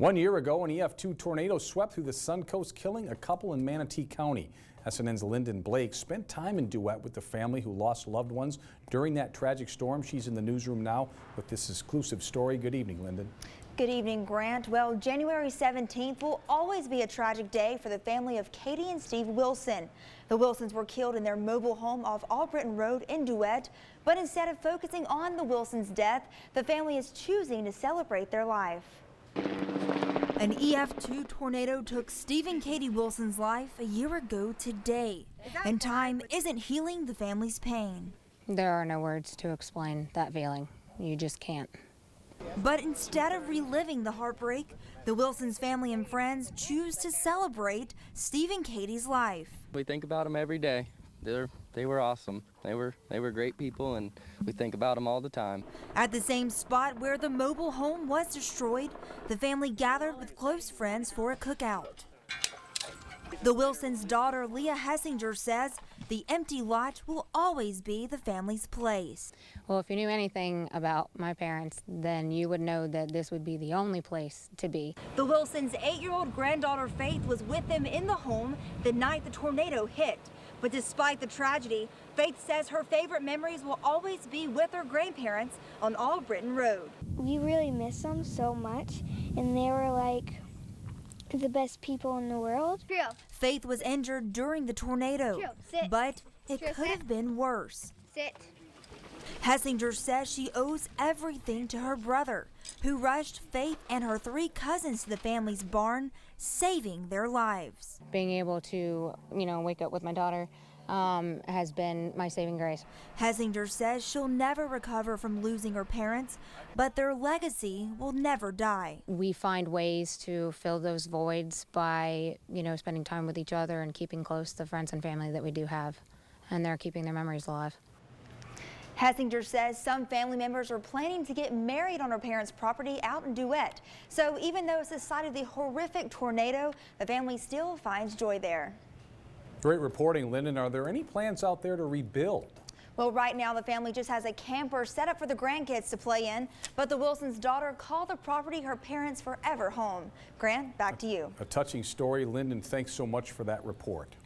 1 year ago, an EF2 tornado swept through the Suncoast, killing a couple in Manatee County. SNN's Lyndon Blake spent time in Duet with the family who lost loved ones during that tragic storm. She's in the newsroom now with this exclusive story. Good evening, Lyndon. Good evening, Grant. Well, January 17th will always be a tragic day for the family of Katie and Steve Wilson. The Wilsons were killed in their mobile home off Albritton Road in Duet, but instead of focusing on the Wilsons' death, the family is choosing to celebrate their life. An EF2 tornado took Steve and Katie Wilson's life a year ago today, and time isn't healing the family's pain. There are no words to explain that feeling. You just can't. But instead of reliving the heartbreak, the Wilsons family and friends choose to celebrate Steve and Katie's life. We think about them every day. They were awesome. They were great people, and we think about them all the time. At the same spot where the mobile home was destroyed, the family gathered with close friends for a cookout. The Wilsons' daughter, Leah Hessinger, says the empty lot will always be the family's place. Well, if you knew anything about my parents, then you would know that this would be the only place to be. The Wilsons' 8-year-old granddaughter, Faith, was with them in the home the night the tornado hit. But despite the tragedy, Faith says her favorite memories will always be with her grandparents on Albritton Road. We really miss them so much, and they were like the best people in the world. Faith was injured during the tornado, but it could have been worse. Hessinger says she owes everything to her brother, who rushed Faith and her 3 cousins to the family's barn, saving their lives. Being able to, wake up with my daughter has been my saving grace. Hessinger says she'll never recover from losing her parents, but their legacy will never die. We find ways to fill those voids by, spending time with each other and keeping close the friends and family that we do have, and they're keeping their memories alive. Hessinger says some family members are planning to get married on her parents' property out in Duet. So even though it's the site of the horrific tornado, the family still finds joy there. Great reporting, Lyndon. Are there any plans out there to rebuild? Well, right now the family just has a camper set up for the grandkids to play in, but the Wilsons' daughter called the property her parents' forever home. Grant, back to you. A touching story. Lyndon, thanks so much for that report.